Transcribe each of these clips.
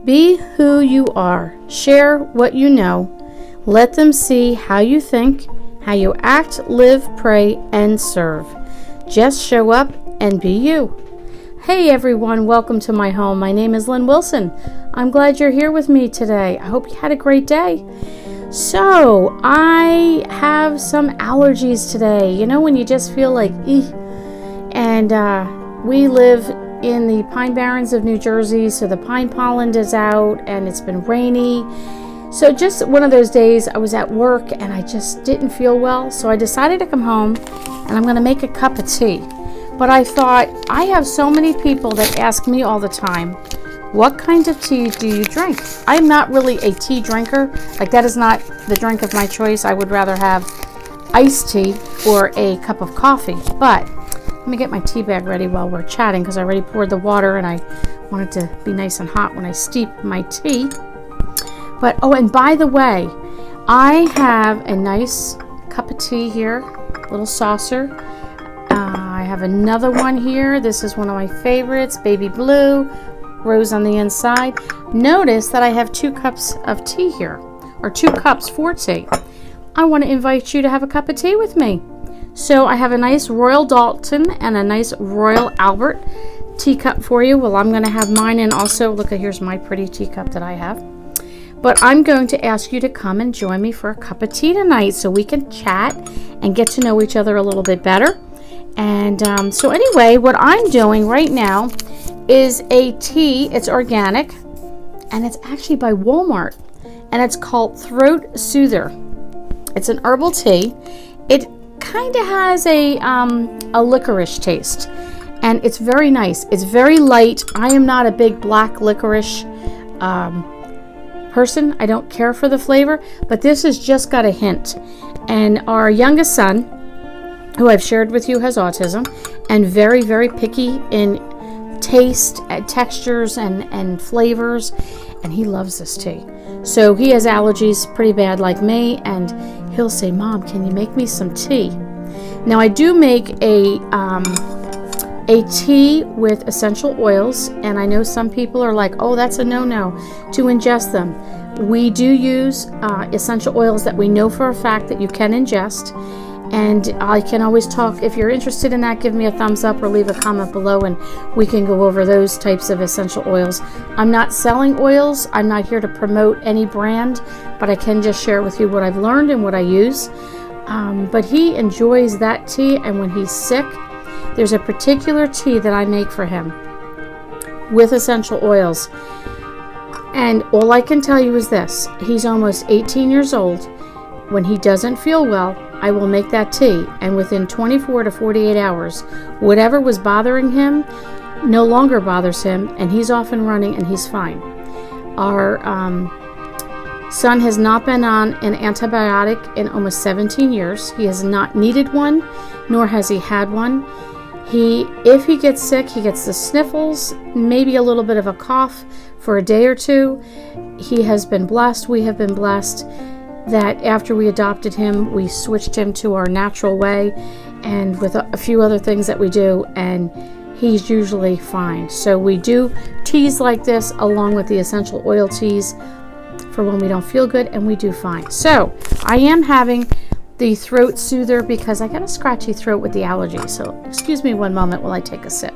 Be who you are. Share what you know. Let them see how you think, how you act, live, pray, and serve. Just show up and be you. Hey everyone, welcome to my home. My name is Lynn Wilson. I'm glad you're here with me today. I hope you had a great day. So, I have some allergies today. You know when you just feel like, and we live in the Pine Barrens of New Jersey, so the pine pollen is out and it's been rainy. So just one of those days I was at work and I just didn't feel well, so I decided to come home and I'm going to make a cup of tea. But I thought, I have so many people that ask me all the time, what kind of tea do you drink? I'm not really a tea drinker. Like, that is not the drink of my choice. I would rather have iced tea or a cup of coffee. But let me get my tea bag ready while we're chatting, because I already poured the water and I want it to be nice and hot when I steep my tea. But, oh, and by the way, I have a nice cup of tea here, little saucer. I have another one here. This is one of my favorites, baby blue, rose on the inside. Notice that I have 2 cups of tea here, or 2 cups for tea. I want to invite you to have a cup of tea with me. So I have a nice Royal Dalton and a nice Royal Albert teacup for you. Well, I'm going to have mine, and also, look, here's my pretty teacup that I have. But I'm going to ask you to come and join me for a cup of tea tonight so we can chat and get to know each other a little bit better. And so anyway, what I'm doing right now is a tea. It's organic, and it's actually by Walmart, and it's called Throat Soother. It's an herbal tea. It kind of has a licorice taste, and it's very nice. It's very light. I am not a big black licorice person. I don't care for the flavor, but this has just got a hint. And our youngest son, who I've shared with you, has autism and very, very picky in taste, textures, and flavors, and he loves this tea. So he has allergies pretty bad like me, and he'll say, Mom, can you make me some tea? Now, I do make a tea with essential oils, and I know some people are like, oh, that's a no-no to ingest them. We do use essential oils that we know for a fact that you can ingest. And I can always talk, if you're interested in that, give me a thumbs up or leave a comment below and we can go over those types of essential oils. I'm not selling oils. I'm not here to promote any brand, but I can just share with you what I've learned and what I use. But he enjoys that tea, and when he's sick, there's a particular tea that I make for him with essential oils. And all I can tell you is this. He's almost 18 years old. When he doesn't feel well, I will make that tea, and within 24 to 48 hours, whatever was bothering him no longer bothers him, and he's off and running, and he's fine. Our son has not been on an antibiotic in almost 17 years. He has not needed one, nor has he had one. If he gets sick, he gets the sniffles, maybe a little bit of a cough for a day or two. He has been blessed. We have been blessed that after we adopted him, we switched him to our natural way, and with a few other things that we do, and he's usually fine. So we do teas like this along with the essential oil teas for when we don't feel good, and we do fine. So I am having the Throat Soother because I got a scratchy throat with the allergy. So excuse me one moment while I take a sip.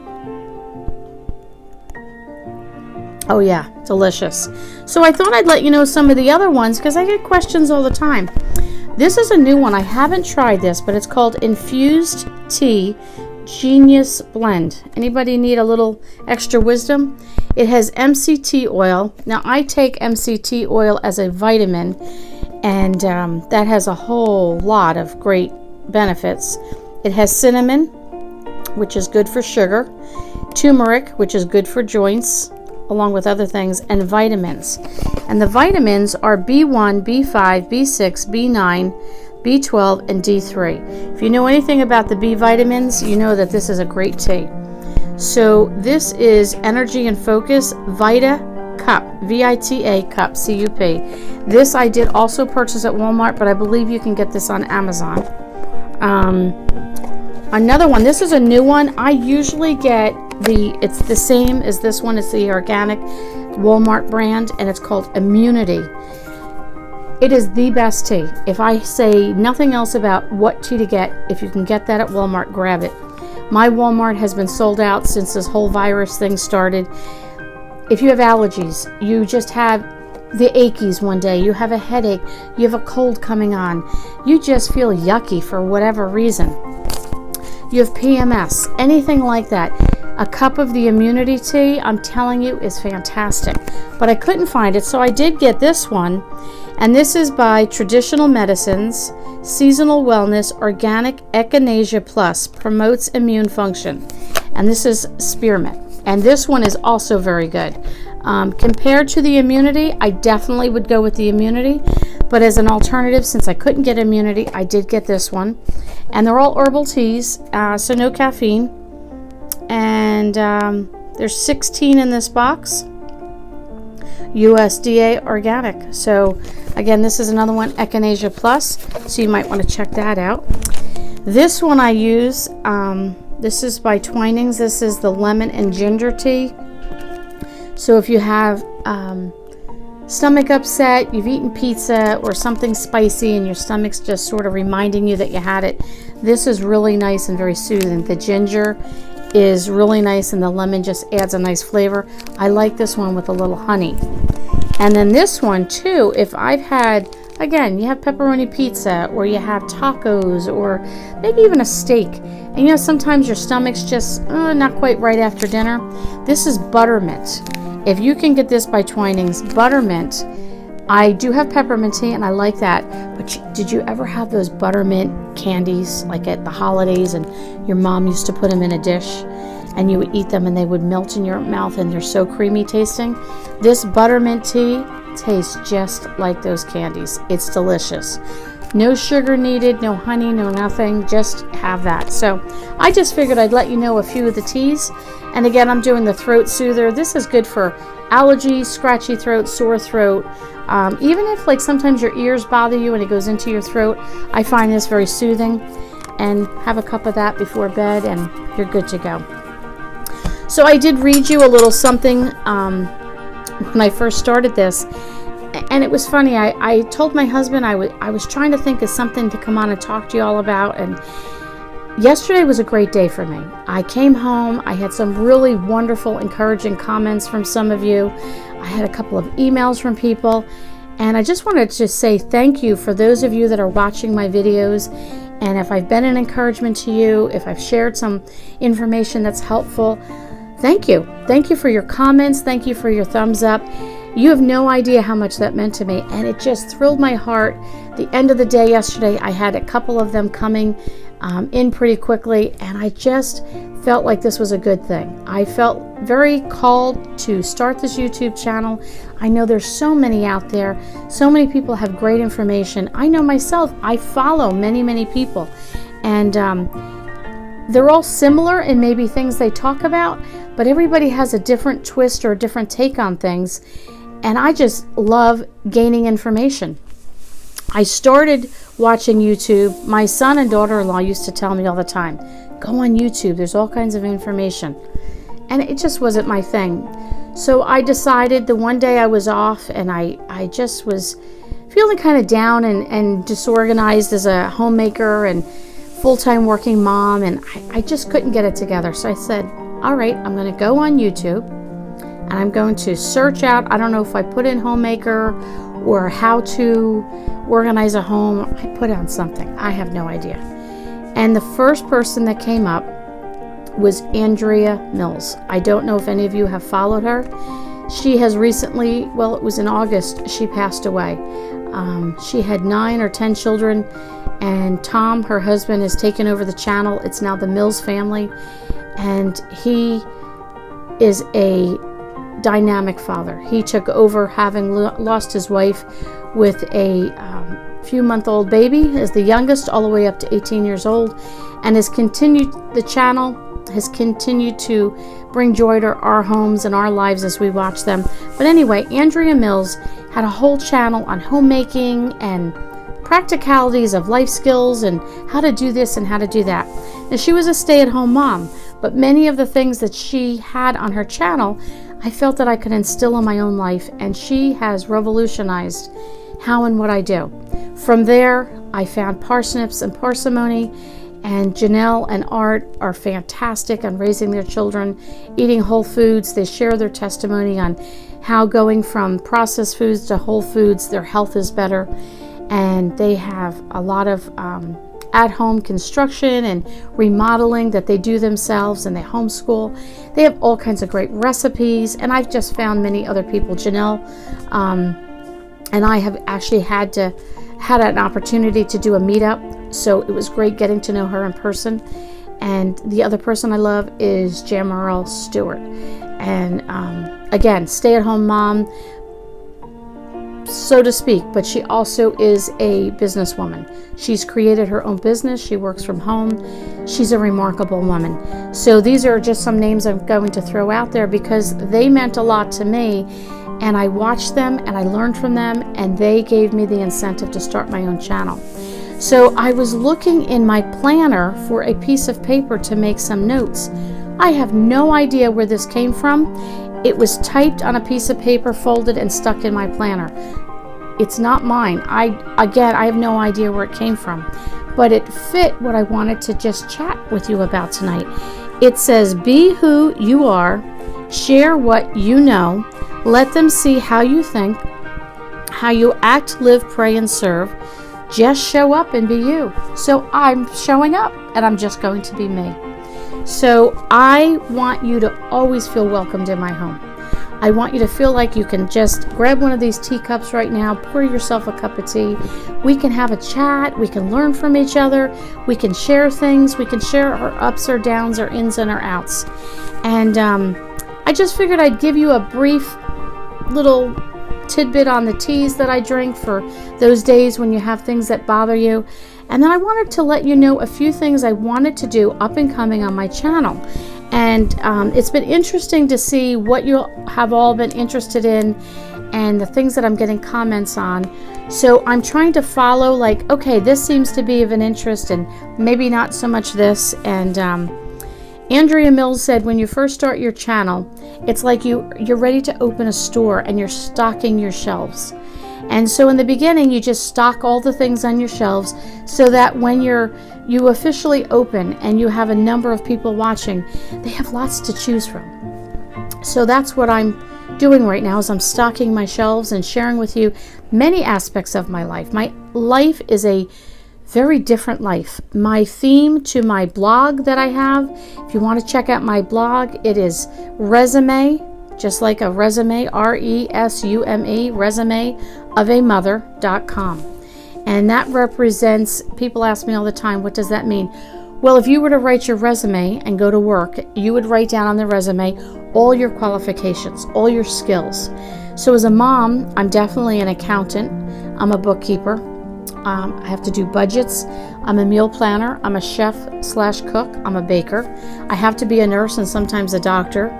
Oh yeah, delicious. So I thought I'd let you know some of the other ones because I get questions all the time. This is a new one. I haven't tried this, but it's called Infused Tea Genius Blend. Anybody need a little extra wisdom? It has MCT oil. Now I take MCT oil as a vitamin, and that has a whole lot of great benefits. It has cinnamon, which is good for sugar, turmeric, which is good for joints, along with other things, and vitamins. And the vitamins are B1, B5, B6, B9, B12, and D3. If you know anything about the B vitamins, you know that this is a great tea. So this is Energy and Focus Vita Cup, VITA Cup, C-U-P. This I did also purchase at Walmart, but I believe you can get this on Amazon. Another one, this is a new one. I usually get it's the same as this one. It's the organic Walmart brand, and it's called Immunity. It is the best tea. If I say nothing else about what tea to get, if you can get that at Walmart, grab it. My Walmart has been sold out since this whole virus thing started. If you have allergies, you just have the achies one day, you have a headache, you have a cold coming on, you just feel yucky for whatever reason, you have PMS, anything like that, a cup of the Immunity tea, I'm telling you, is fantastic. But I couldn't find it, so I did get this one, and this is by Traditional Medicines, Seasonal Wellness, Organic Echinacea Plus, Promotes Immune Function. And this is spearmint. And this one is also very good. Compared to the Immunity, I definitely would go with the Immunity. But as an alternative, since I couldn't get Immunity, I did get this one. And they're all herbal teas, so no caffeine. And there's 16 in this box. USDA organic. So again, this is another one, Echinacea Plus, so you might want to check that out. This one I use, this is by Twinings. This is the lemon and ginger tea. So if you have stomach upset, you've eaten pizza or something spicy and your stomach's just sort of reminding you that you had it, this is really nice and very soothing. The ginger is really nice and the lemon just adds a nice flavor. I like this one with a little honey. And then this one too, if I've had, again, you have pepperoni pizza or you have tacos or maybe even a steak, and you know sometimes your stomach's just not quite right after dinner, this is buttermint. If you can get this by Twinings, buttermint. I do have peppermint tea and I like that, but did you ever have those buttermint candies like at the holidays and your mom used to put them in a dish and you would eat them and they would melt in your mouth and they're so creamy tasting? This buttermint tea tastes just like those candies. It's delicious. No sugar needed, no honey, no nothing, just have that. So I just figured I'd let you know a few of the teas. And again, I'm doing the throat soother. This is good for allergies, scratchy throat, sore throat. Even if like sometimes your ears bother you and it goes into your throat, I find this very soothing. And have a cup of that before bed and you're good to go. So I did read you a little something when I first started this. And it was funny, I told my husband I was trying to think of something to come on and talk to you all about, and yesterday was a great day for me. I came home, I had some really wonderful, encouraging comments from some of you. I had a couple of emails from people, and I just wanted to say thank you for those of you that are watching my videos, and if I've been an encouragement to you, if I've shared some information that's helpful, thank you. Thank you for your comments, thank you for your thumbs up. You have no idea how much that meant to me, and it just thrilled my heart. The end of the day yesterday, I had a couple of them coming in pretty quickly, and I just felt like this was a good thing. I felt very called to start this YouTube channel. I know there's so many out there. So many people have great information. I know myself, I follow many, many people, and they're all similar in maybe things they talk about, but everybody has a different twist or a different take on things. And I just love gaining information. I started watching YouTube. My son and daughter-in-law used to tell me all the time, go on YouTube, there's all kinds of information. And it just wasn't my thing. So I decided the one day I was off and I just was feeling kind of down and disorganized as a homemaker and full-time working mom, and I just couldn't get it together. So I said, all right, I'm going to go on YouTube. And I'm going to search out, I don't know if I put in homemaker or how to organize a home. I put on something. I have no idea. And the first person that came up was Andrea Mills. I don't know if any of you have followed her. She has recently, well, it was in August, she passed away. She had 9 or 10 children, and Tom, her husband, has taken over the channel. It's now the Mills family, and he is a dynamic father. He took over having lost his wife with a few-month-old baby as the youngest, all the way up to 18 years old, and has continued, the channel has continued to bring joy to our homes and our lives as we watch them. But anyway, Andrea Mills had a whole channel on homemaking and practicalities of life skills and how to do this and how to do that. Now, she was a stay-at-home mom, but many of the things that she had on her channel I felt that I could instill in my own life, and she has revolutionized how and what I do. From there, I found Parsnips and Parsimony, and Janelle and Art are fantastic on raising their children, eating whole foods. They share their testimony on how going from processed foods to whole foods, their health is better. And they have a lot of at-home construction and remodeling that they do themselves, and they homeschool. They have all kinds of great recipes, and I've just found many other people. Janelle and I have actually had an opportunity to do a meetup, so it was great getting to know her in person. And the other person I love is Jamarelle Stewart, and again, stay-at-home mom, so to speak, but she also is a businesswoman. She's created her own business. She works from home. She's a remarkable woman. So these are just some names I'm going to throw out there because they meant a lot to me, and I watched them and I learned from them, and they gave me the incentive to start my own channel. So I was looking in my planner for a piece of paper to make some notes. I have no idea where this came from. It was typed on a piece of paper, folded, and stuck in my planner. It's not mine. I have no idea where it came from, but it fit what I wanted to just chat with you about tonight. It says, be who you are, share what you know, let them see how you think, how you act, live, pray, and serve. Just show up and be you. So I'm showing up, and I'm just going to be me. So I want you to always feel welcomed in my home. I want you to feel like you can just grab one of these teacups right now, pour yourself a cup of tea. We can have a chat. We can learn from each other. We can share things. We can share our ups or downs, our ins and our outs. And I just figured I'd give you a brief little tidbit on the teas that I drink for those days when you have things that bother you. And then I wanted to let you know a few things I wanted to do up and coming on my channel. And it's been interesting to see what you have all been interested in and the things that I'm getting comments on. So I'm trying to follow, like, okay, this seems to be of an interest and maybe not so much this. And Andrea Mills said, when you first start your channel, it's like you're ready to open a store and you're stocking your shelves. And so in the beginning, you just stock all the things on your shelves so that when you officially open and you have a number of people watching, they have lots to choose from. So that's what I'm doing right now, is I'm stocking my shelves and sharing with you many aspects of my life. My life is a very different life. My theme to my blog that I have, if you want to check out my blog, it is resume, just like a resume, resume, resumeofamother.com. And that represents, people ask me all the time, what does that mean? Well, if you were to write your resume and go to work, you would write down on the resume all your qualifications, all your skills. So as a mom, I'm definitely an accountant. I'm a bookkeeper. I have to do budgets. I'm a meal planner. I'm a chef/cook. I'm a baker. I have to be a nurse and sometimes a doctor.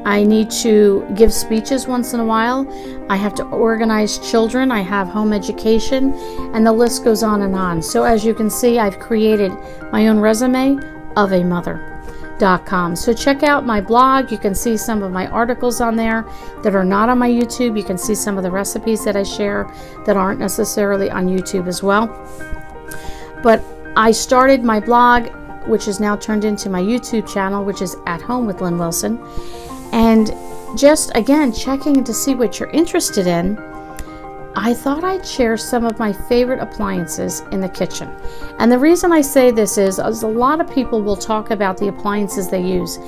I need to give speeches once in a while. I have to organize children. I have home education, and the list goes on and on. So as you can see, I've created my own resume of a mother.com. So check out my blog. You can see some of my articles on there that are not on my YouTube. You can see some of the recipes that I share that aren't necessarily on YouTube as well. But I started my blog, which is now turned into my YouTube channel, which is At Home with Lynn Wilson. And just, again, checking to see what you're interested in, I thought I'd share some of my favorite appliances in the kitchen. And the reason I say this is a lot of people will talk about the appliances they use.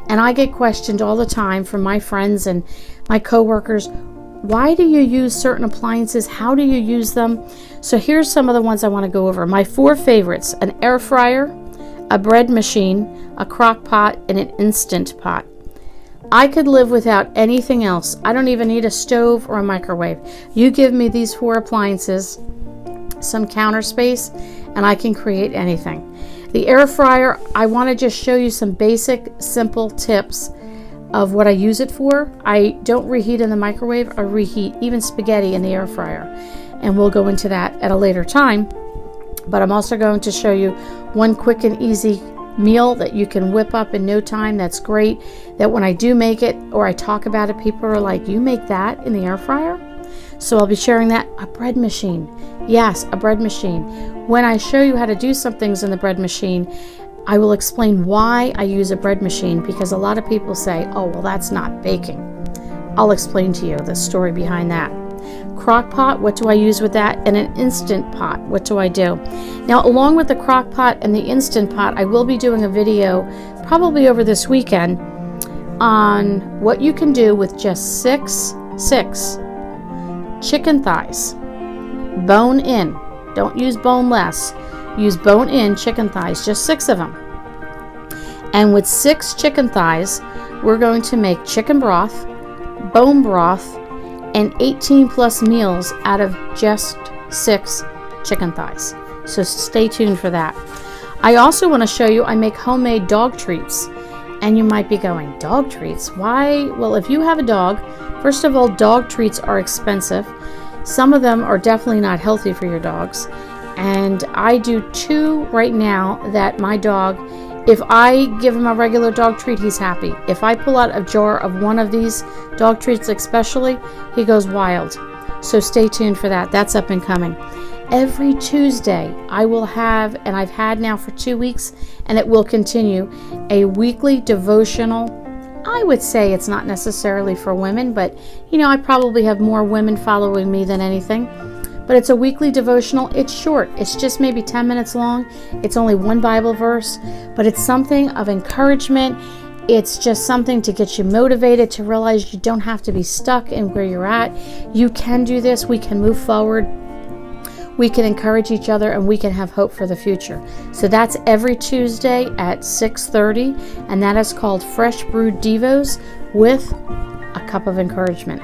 And I get questioned all the time from my friends and my coworkers, why do you use certain appliances? How do you use them? So here's some of the ones I want to go over. My 4 favorites: an air fryer, a bread machine, a crock pot, and an Instant Pot. I could live without anything else. I don't even need a stove or a microwave. You give me these 4 appliances, some counter space, and I can create anything. The air fryer, I want to just show you some basic, simple tips of what I use it for. I don't reheat in the microwave. I reheat even spaghetti in the air fryer. And we'll go into that at a later time. But I'm also going to show you one quick and easy meal that you can whip up in no time. That's great. That when I do make it or I talk about it, people are like, you make that in the air fryer? So I'll be sharing that. A bread machine. Yes, a bread machine. When I show you how to do some things in the bread machine, I will explain why I use a bread machine, because a lot of people say, oh, well, that's not baking. I'll explain to you the story behind that. Crock pot, what do I use with that? And an Instant Pot, what do I do? Now, along with the crock pot and the Instant Pot, I will be doing a video probably over this weekend on what you can do with just six chicken thighs. Bone in. Don't use boneless. Use bone-in chicken thighs, just 6 of them. And with 6 chicken thighs, we're going to make chicken broth, bone broth, and 18 plus meals out of just 6 chicken thighs. So stay tuned for that. I also want to show you, I make homemade dog treats. And you might be going, dog treats? Why? Well, if you have a dog, first of all, dog treats are expensive. Some of them are definitely not healthy for your dogs. And I do 2 right now that my dog, if I give him a regular dog treat, he's happy. If I pull out a jar of one of these dog treats especially, he goes wild. So stay tuned for that. That's up and coming. Every Tuesday, I will have, and I've had now for 2 weeks, and it will continue, a weekly devotional. I would say it's not necessarily for women, but I probably have more women following me than anything. But it's a weekly devotional. It's short. It's just maybe 10 minutes long. It's only 1 Bible verse, but it's something of encouragement. It's just something to get you motivated, to realize you don't have to be stuck in where you're at. You can do this. We can move forward. We can encourage each other, and we can have hope for the future. So that's every Tuesday at 6:30, and that is called Fresh Brewed Devos with a cup of encouragement.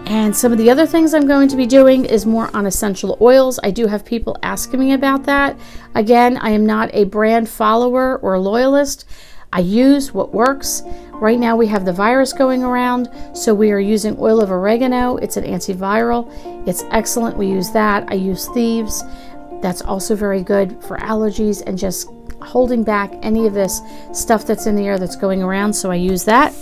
And some of the other things I'm going to be doing is more on essential oils. I do have people asking me about that. Again, I am not a brand follower or loyalist. I use what works. Right now we have the virus going around, so we are using oil of oregano. It's an antiviral. It's excellent. We use that. I use thieves. That's also very good for allergies and just holding back any of this stuff that's in the air that's going around, so I use that.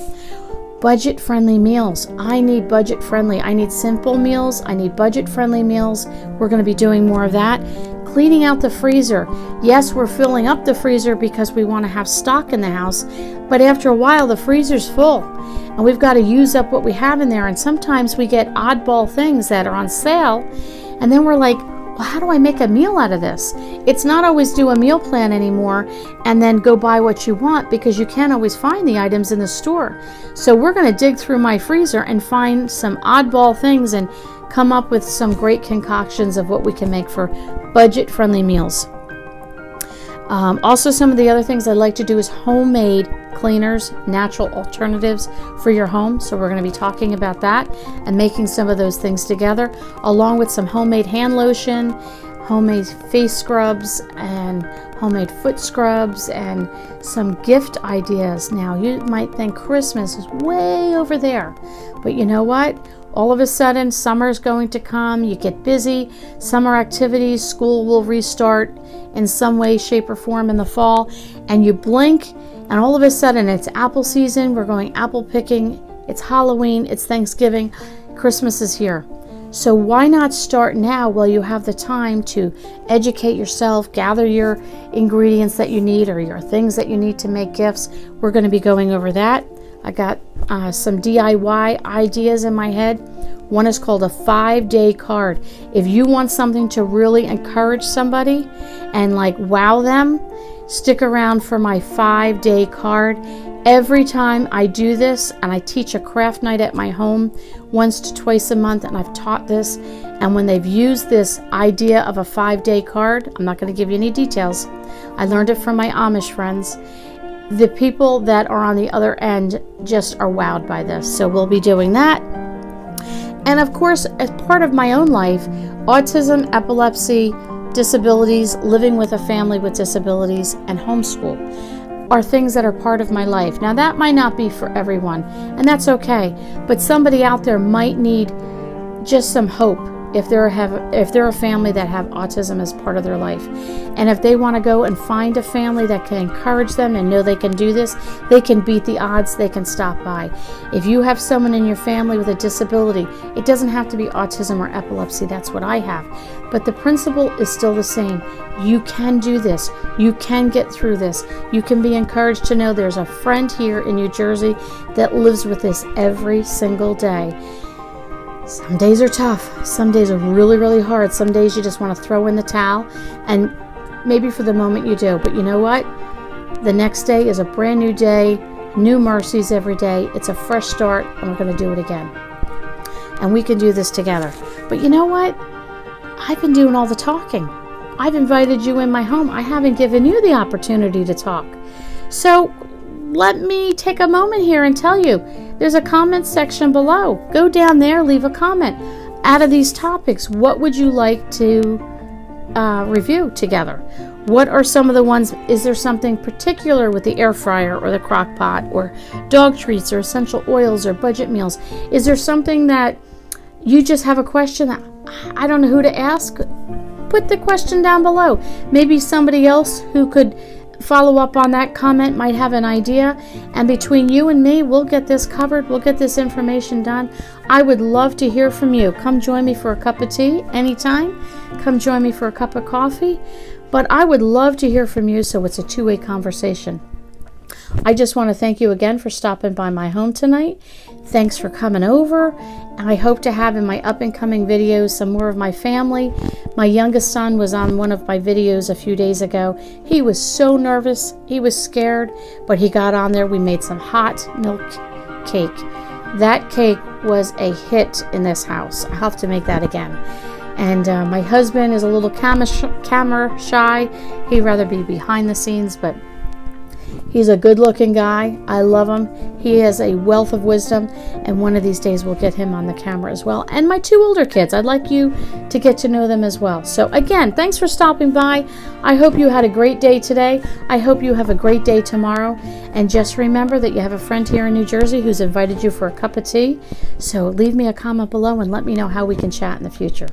Budget-friendly meals. I need budget-friendly. I need simple meals. I need budget-friendly meals. We're going to be doing more of that. Cleaning out the freezer. Yes, we're filling up the freezer because we want to have stock in the house, but after a while the freezer's full and we've got to use up what we have in there, and sometimes we get oddball things that are on sale, and then we're like, well, how do I make a meal out of this? It's not always do a meal plan anymore and then go buy what you want, because you can't always find the items in the store. So we're going to dig through my freezer and find some oddball things and come up with some great concoctions of what we can make for budget-friendly meals. Also, some of the other things I like to do is homemade cleaners, natural alternatives for your home. So we're going to be talking about that and making some of those things together, along with some homemade hand lotion, homemade face scrubs, and homemade foot scrubs, and some gift ideas. Now, you might think Christmas is way over there, but you know what? All of a sudden, summer's going to come, you get busy, summer activities, school will restart in some way, shape, or form in the fall, and you blink, and all of a sudden it's apple season, we're going apple picking, it's Halloween, it's Thanksgiving, Christmas is here. So why not start now while you have the time to educate yourself, gather your ingredients that you need or your things that you need to make gifts. We're going to be going over that. I got some DIY ideas in my head. One is called a 5-day card. If you want something to really encourage somebody and like wow them, stick around for my 5-day card. Every time I do this, and I teach a craft night at my home once to twice a month, and I've taught this, and when they've used this idea of a 5-day card, I'm not going to give you any details. I learned it from my Amish friends. The people that are on the other end just are wowed by this. So we'll be doing that. And of course, as part of my own life, autism, epilepsy, disabilities, living with a family with disabilities, and homeschool are things that are part of my life. Now, that might not be for everyone, and that's okay. But somebody out there might need just some hope if they're a family that have autism as part of their life. And if they want to go and find a family that can encourage them and know they can do this, they can beat the odds, they can stop by. If you have someone in your family with a disability, it doesn't have to be autism or epilepsy. That's what I have. But the principle is still the same. You can do this. You can get through this. You can be encouraged to know there's a friend here in New Jersey that lives with this every single day. Some days are tough. Some days are really, really hard. Some days you just want to throw in the towel, and maybe for the moment you do. But you know what? The next day is a brand new day, new mercies every day. It's a fresh start, and we're going to do it again. And we can do this together. But you know what? I've been doing all the talking. I've invited you in my home. I haven't given you the opportunity to talk. So let me take a moment here and tell you, there's a comment section below. Go down there, leave a comment. Out of these topics, what would you like to review together? What are some of the ones? Is there something particular with the air fryer or the crock pot or dog treats or essential oils or budget meals? Is there something that you just have a question that I don't know who to ask? Put the question down below. Maybe somebody else who could follow up on that comment might have an idea, and between you and me, we'll get this covered. We'll get this information done. I would love to hear from you. Come join me for a cup of tea anytime. Come join me for a cup of coffee. But I would love to hear from you, so it's a two-way conversation. I just want to thank you again for stopping by my home tonight. Thanks for coming over. I hope to have in my up-and-coming videos some more of my family. My youngest son was on one of my videos a few days ago. He was so nervous. He was scared, but he got on there. We made some hot milk cake. That cake was a hit in this house. I'll have to make that again. And my husband is a little camera shy. He'd rather be behind the scenes, but he's a good-looking guy. I love him. He has a wealth of wisdom, and one of these days we'll get him on the camera as well. And my two older kids, I'd like you to get to know them as well. So again, thanks for stopping by. I hope you had a great day today. I hope you have a great day tomorrow. And just remember that you have a friend here in New Jersey who's invited you for a cup of tea. So leave me a comment below and let me know how we can chat in the future.